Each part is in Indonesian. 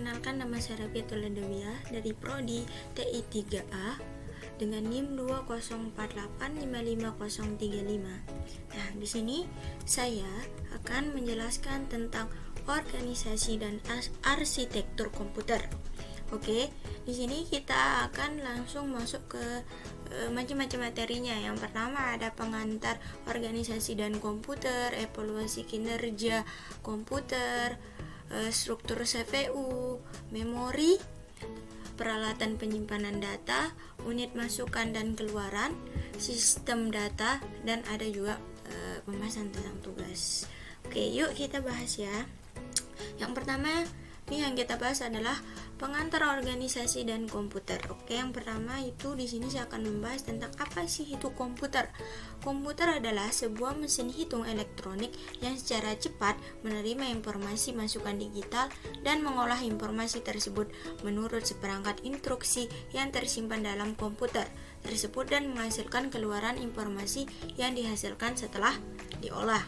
Perkenalkan, nama saya Rabiatul Ladawiyah dari Prodi TI 3A dengan NIM 204855035. Nah, di sini saya akan menjelaskan tentang organisasi dan arsitektur komputer. Oke, di sini kita akan langsung masuk ke macam-macam materinya. Yang pertama ada pengantar organisasi dan komputer, evaluasi kinerja komputer, struktur CPU, memori, peralatan penyimpanan data, unit masukan dan keluaran, sistem data, dan ada juga pembahasan tentang tugas. Oke, yuk kita bahas ya. Yang pertama yang kita bahas adalah pengantar organisasi dan komputer. Oke, yang pertama itu di sini saya akan membahas tentang apa sih itu komputer. Komputer adalah sebuah mesin hitung elektronik yang secara cepat menerima informasi masukan digital dan mengolah informasi tersebut menurut seperangkat instruksi yang tersimpan dalam komputer tersebut dan menghasilkan keluaran informasi yang dihasilkan setelah diolah.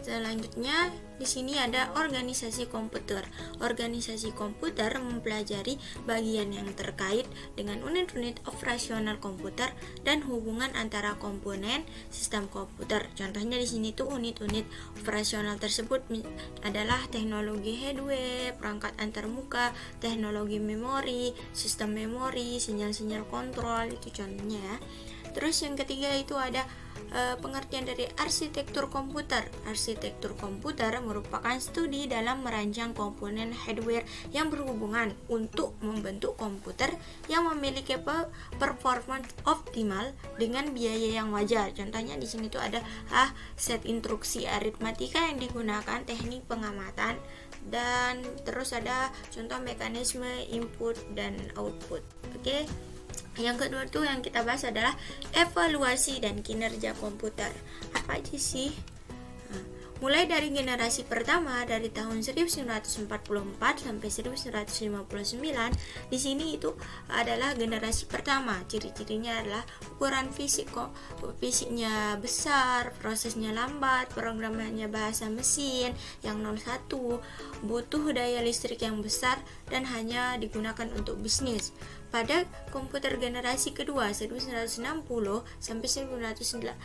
Selanjutnya di sini ada organisasi komputer. Organisasi komputer mempelajari bagian yang terkait dengan unit-unit operasional komputer dan hubungan antara komponen sistem komputer. Contohnya di sini tuh unit-unit operasional tersebut adalah teknologi hardware, perangkat antarmuka, teknologi memori, sistem memori, sinyal-sinyal kontrol, itu contohnya ya. Terus yang ketiga itu ada pengertian dari arsitektur komputer. Arsitektur komputer merupakan studi dalam merancang komponen hardware yang berhubungan untuk membentuk komputer yang memiliki performance optimal dengan biaya yang wajar. Contohnya di sini tuh ada set instruksi aritmatika yang digunakan teknik pengamatan, dan terus ada contoh mekanisme input dan output. Oke. Yang kedua tuh yang kita bahas adalah evaluasi dan kinerja komputer. Apa aja sih? Mulai dari generasi pertama dari tahun 1944 sampai 1959, di sini itu adalah generasi pertama. Ciri-cirinya adalah ukuran fisiknya besar, prosesnya lambat, programnya bahasa mesin yang 01, butuh daya listrik yang besar dan hanya digunakan untuk bisnis. Pada komputer generasi kedua 1960 sampai 1964.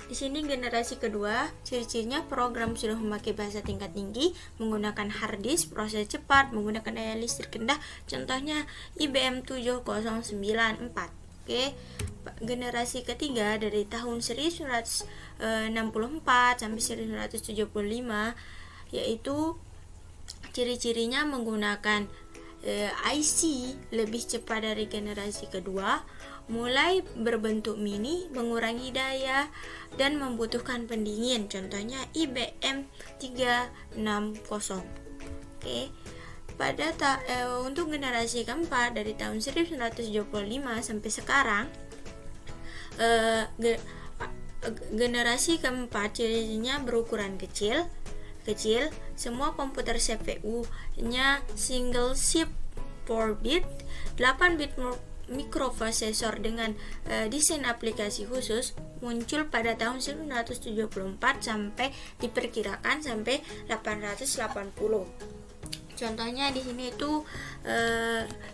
Di sini generasi kedua, ciri-cirinya program sudah memakai bahasa tingkat tinggi, menggunakan hard disk, proses cepat, menggunakan daya listrik rendah, contohnya IBM 7094. Oke. Generasi ketiga dari tahun 1964 sampai 1975, yaitu ciri-cirinya menggunakan IC lebih cepat dari generasi kedua, mulai berbentuk mini, mengurangi daya, dan membutuhkan pendingin. Contohnya IBM 360. Oke. Untuk generasi keempat dari tahun 1975 sampai sekarang, generasi keempat cirinya berukuran kecil. Semua komputer CPU-nya single chip 4-bit, 8-bit mikroprosesor dengan desain aplikasi khusus muncul pada tahun 1974 sampai diperkirakan sampai 880. Contohnya di sini itu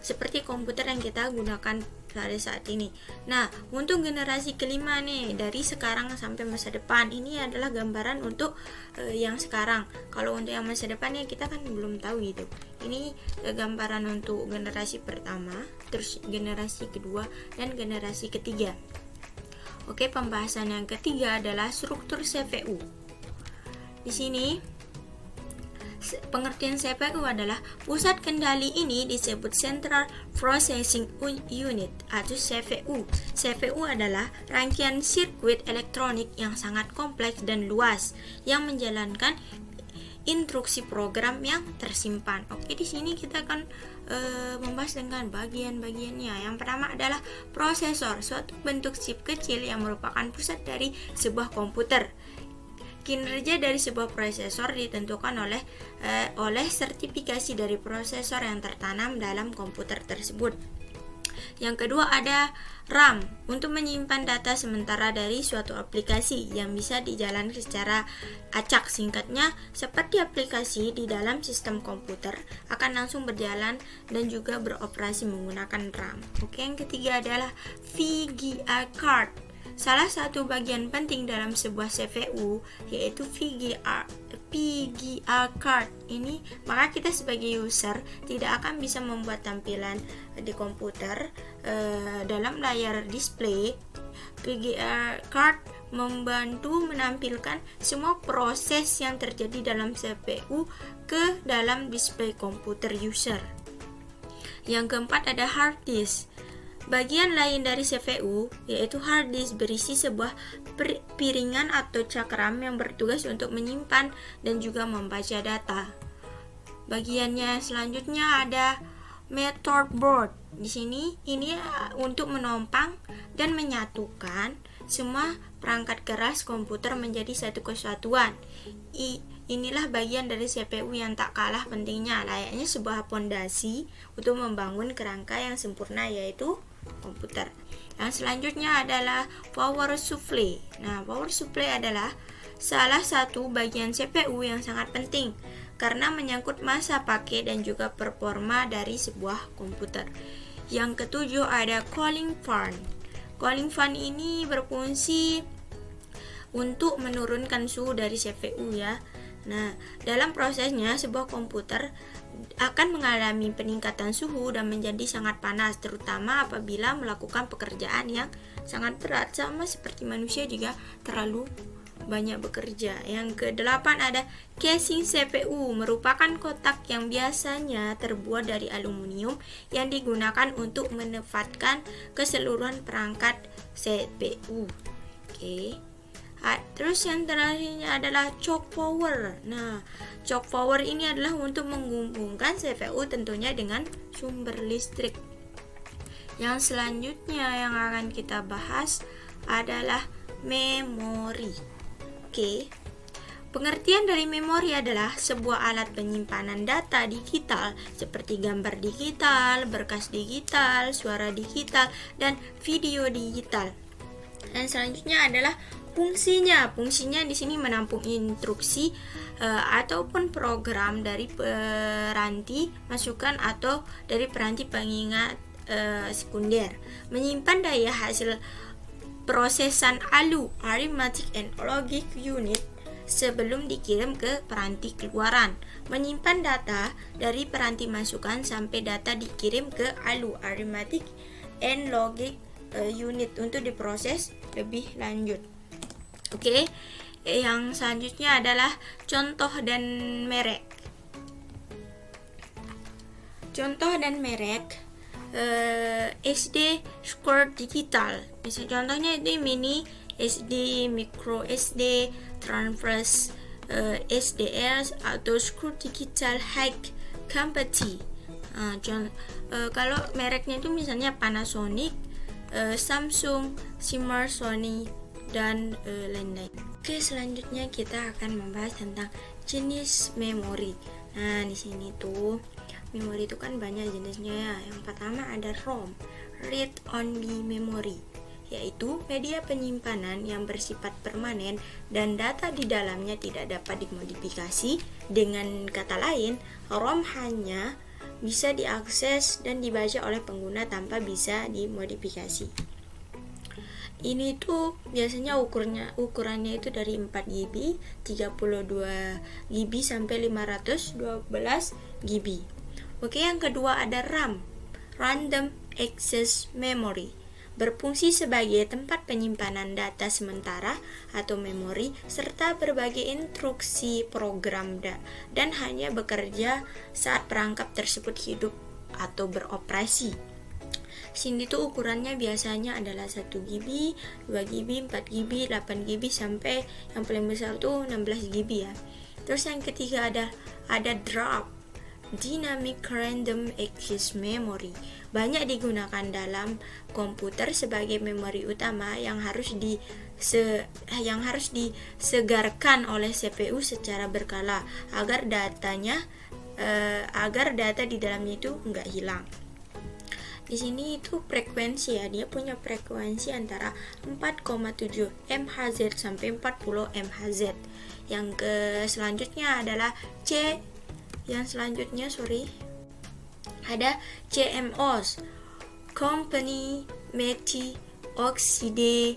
seperti komputer yang kita gunakan pada saat ini. Nah, untuk generasi kelima nih, dari sekarang sampai masa depan, ini adalah gambaran untuk yang sekarang. Kalau untuk yang masa depannya kita kan belum tahu gitu. Ini gambaran untuk generasi pertama, terus generasi kedua, dan generasi ketiga. Oke, pembahasan yang ketiga adalah struktur CPU. Di sini pengertian CPU adalah pusat kendali. Ini disebut Central Processing Unit atau CPU. CPU adalah rangkaian sirkuit elektronik yang sangat kompleks dan luas yang menjalankan instruksi program yang tersimpan. Oke, di sini kita akan membahas dengan bagian-bagiannya. Yang pertama adalah prosesor, suatu bentuk chip kecil yang merupakan pusat dari sebuah komputer. Kinerja dari sebuah prosesor ditentukan oleh sertifikasi dari prosesor yang tertanam dalam komputer tersebut. Yang kedua ada RAM untuk menyimpan data sementara dari suatu aplikasi yang bisa dijalankan secara acak. Singkatnya, seperti aplikasi di dalam sistem komputer akan langsung berjalan dan juga beroperasi menggunakan RAM. Oke, yang ketiga adalah VGA card. Salah satu bagian penting dalam sebuah CPU yaitu VGA card ini, maka kita sebagai user tidak akan bisa membuat tampilan di komputer dalam layar display. VGA card membantu menampilkan semua proses yang terjadi dalam CPU ke dalam display komputer user. Yang keempat ada hard disk. Bagian lain dari CPU yaitu hard disk berisi sebuah piringan atau cakram yang bertugas untuk menyimpan dan juga membaca data. Bagiannya selanjutnya ada motherboard. Di sini ini untuk menopang dan menyatukan semua perangkat keras komputer menjadi satu kesatuan. Inilah bagian dari CPU yang tak kalah pentingnya, layaknya sebuah pondasi untuk membangun kerangka yang sempurna yaitu komputer. Yang selanjutnya adalah power supply. Nah, power supply adalah salah satu bagian CPU yang sangat penting karena menyangkut masa pakai dan juga performa dari sebuah komputer. Yang ketujuh ada cooling fan. Cooling fan ini berfungsi untuk menurunkan suhu dari CPU ya. Nah, dalam prosesnya sebuah komputer akan mengalami peningkatan suhu dan menjadi sangat panas, terutama apabila melakukan pekerjaan yang sangat berat, sama seperti manusia juga terlalu banyak bekerja. Yang kedelapan ada casing CPU, merupakan kotak yang biasanya terbuat dari aluminium yang digunakan untuk menempatkan keseluruhan perangkat CPU. Oke. Terus yang terakhirnya adalah choke power. Nah, choke power ini adalah untuk menghubungkan CPU tentunya dengan sumber listrik. Yang selanjutnya yang akan kita bahas adalah memori. Oke. Pengertian dari memori adalah sebuah alat penyimpanan data digital seperti gambar digital, berkas digital, suara digital, dan video digital. Dan selanjutnya adalah fungsinya di sini menampung instruksi ataupun program dari peranti masukan atau dari peranti pengingat sekunder, menyimpan daya hasil prosesan ALU (Arithmetic and Logic Unit) sebelum dikirim ke peranti keluaran, menyimpan data dari peranti masukan sampai data dikirim ke ALU (Arithmetic and Logic Unit) untuk diproses lebih lanjut. Oke, yang selanjutnya adalah contoh dan merek. Contoh dan merek SD Square Digital. Misalnya contohnya itu mini SD, micro SD, transverse SDS atau Square Digital High Capacity. Kalau mereknya itu misalnya Panasonic, Samsung, Siemens, Sony, dan lain-lain. Oke, selanjutnya kita akan membahas tentang jenis memori. Nah, di sini tuh memori itu kan banyak jenisnya ya. Yang pertama ada ROM, Read Only Memory, yaitu media penyimpanan yang bersifat permanen dan data di dalamnya tidak dapat dimodifikasi. Dengan kata lain, ROM hanya bisa diakses dan dibaca oleh pengguna tanpa bisa dimodifikasi. Ini tuh biasanya ukurannya itu dari 4 GB, 32 GB sampai 512 GB. Oke, yang kedua ada RAM, Random Access Memory, berfungsi sebagai tempat penyimpanan data sementara atau memori serta berbagai instruksi program dan hanya bekerja saat perangkat tersebut hidup atau beroperasi. Sini tuh ukurannya biasanya adalah 1 GB, 2 GB, 4 GB, 8 GB sampai yang paling besar tuh 16 GB ya. Terus yang ketiga ada DRAM, Dynamic Random Access Memory. Banyak digunakan dalam komputer sebagai memori utama yang harus disegarkan oleh CPU secara berkala agar data di dalamnya itu enggak hilang. Di sini itu frekuensi ya, dia punya frekuensi antara 4,7 MHz sampai 40 MHz. Yang selanjutnya adalah ada CMOS, Company Multi Oxide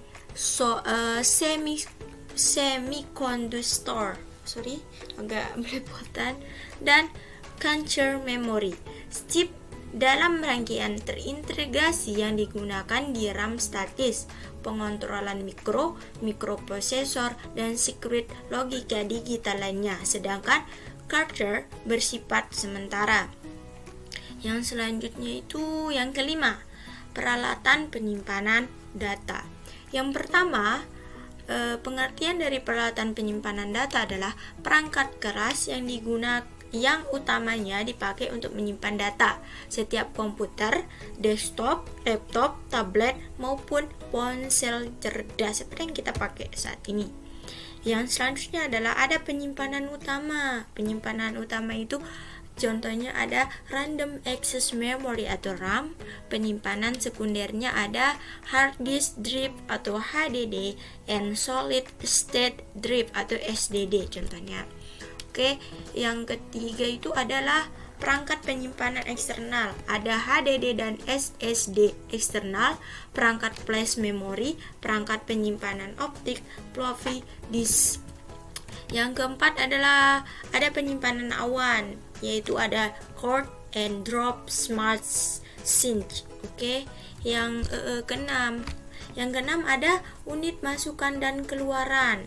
Semiconductor, agak belepotan, dan Cache Memory, chip dalam rangkaian terintegrasi yang digunakan di RAM statis, pengontrolan mikroprosesor, dan sirkuit logika digital lainnya, sedangkan Cache bersifat sementara. Yang selanjutnya itu yang kelima, peralatan penyimpanan data. Yang pertama, pengertian dari peralatan penyimpanan data adalah perangkat keras yang utamanya dipakai untuk menyimpan data. Setiap komputer, desktop, laptop, tablet, maupun ponsel cerdas seperti yang kita pakai saat ini. Yang selanjutnya adalah ada penyimpanan utama. Penyimpanan utama itu contohnya ada Random Access Memory atau RAM. Penyimpanan sekundernya ada Hard Disk Drive atau HDD, and Solid State Drive atau SSD contohnya. Oke, yang ketiga itu adalah perangkat penyimpanan eksternal. Ada HDD dan SSD eksternal, perangkat flash memory, perangkat penyimpanan optik, floppy disk. Yang keempat adalah ada penyimpanan awan, yaitu ada Cord and Drop Smart Sync. Oke, yang keenam ada unit masukan dan keluaran.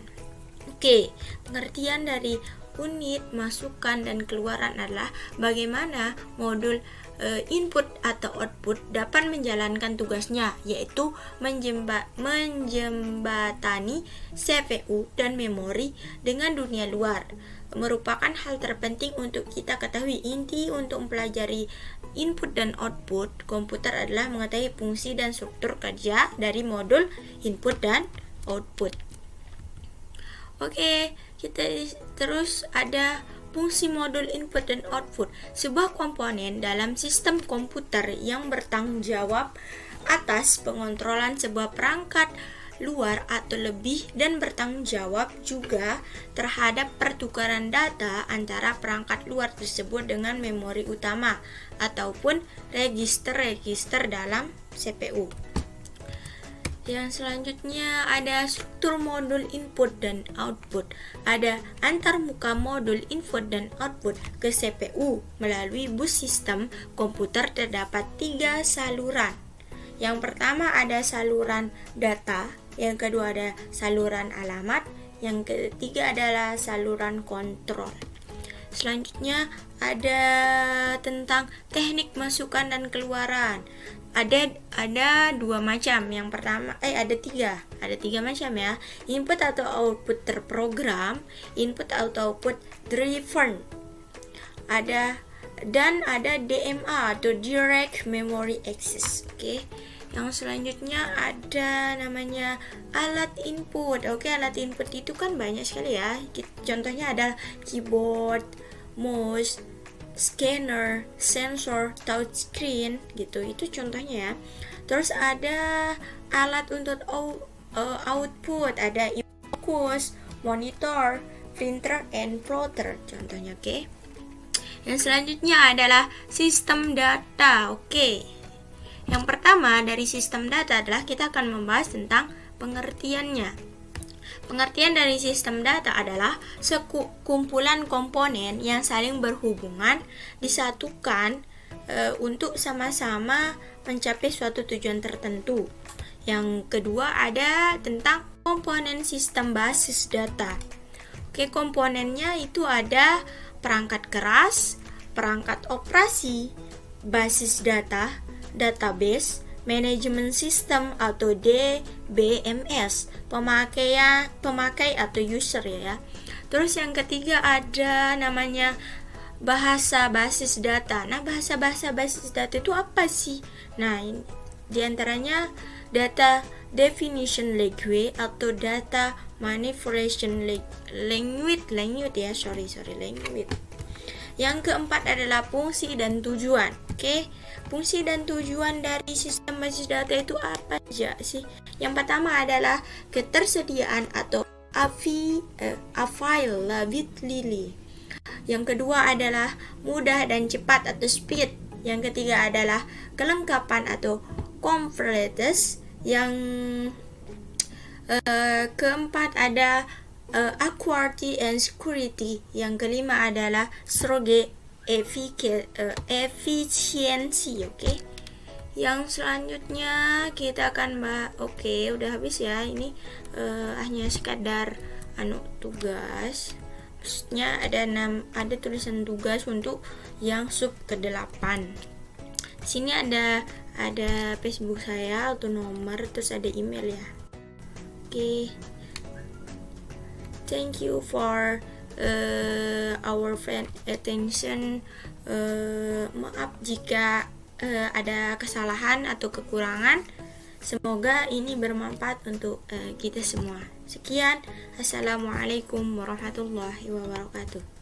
Oke, pengertian dari unit masukan dan keluaran adalah bagaimana modul input atau output dapat menjalankan tugasnya, yaitu menjembatani CPU dan memori dengan dunia luar. Merupakan hal terpenting untuk kita ketahui. Inti untuk mempelajari input dan output komputer adalah mengetahui fungsi dan struktur kerja dari modul input dan output. Oke, kita terus ada fungsi modul input dan output, sebuah komponen dalam sistem komputer yang bertanggung jawab atas pengontrolan sebuah perangkat luar atau lebih, dan bertanggung jawab juga terhadap pertukaran data antara perangkat luar tersebut dengan memori utama ataupun register-register dalam CPU. Yang selanjutnya ada struktur modul input dan output. Ada antarmuka modul input dan output ke CPU. Melalui bus sistem komputer terdapat 3 saluran. Yang pertama ada saluran data, yang kedua ada saluran alamat, yang ketiga adalah saluran kontrol. Selanjutnya ada tentang teknik masukan dan keluaran. Ada dua macam. Yang pertama ada tiga macam ya. Input atau output terprogram, input atau output driven. Ada DMA atau direct memory access. Oke. Yang selanjutnya ada namanya alat input. Oke, alat input itu kan banyak sekali ya. Contohnya ada keyboard, mouse, scanner, sensor, touchscreen gitu. Itu contohnya ya. Terus ada alat untuk output, ada focus, monitor, printer, and plotter contohnya. Oke. Yang selanjutnya adalah sistem data. Oke. Yang pertama dari sistem data adalah kita akan membahas tentang pengertiannya. Pengertian dari sistem data adalah sekumpulan komponen yang saling berhubungan disatukan untuk sama-sama mencapai suatu tujuan tertentu. Yang kedua ada tentang komponen sistem basis data. Oke, komponennya itu ada perangkat keras, perangkat operasi, basis data, database, manajemen sistem atau DBMS, pemakai atau user ya. Terus yang ketiga ada namanya bahasa basis data. Nah, bahasa basis data itu apa sih? Nah, diantaranya data definition language atau data manipulation language. Yang keempat adalah fungsi dan tujuan. Oke, fungsi dan tujuan dari sistem basis data itu apa aja sih? Yang pertama adalah ketersediaan atau availability. Yang kedua adalah mudah dan cepat atau speed. Yang ketiga adalah kelengkapan atau completeness. Yang keempat ada equality and security. Yang kelima adalah stroge efisiensi. Oke. Yang selanjutnya kita akan bahas. Oke, udah habis ya. Ini hanya sekadar tugas. Maksudnya ada tulisan tugas untuk yang sub ke-8. Sini ada Facebook saya, atau nomor, terus ada email ya. Oke. Thank you for our friend attention. Maaf jika ada kesalahan atau kekurangan. Semoga ini bermanfaat untuk kita semua. Sekian, assalamualaikum warahmatullahi wabarakatuh.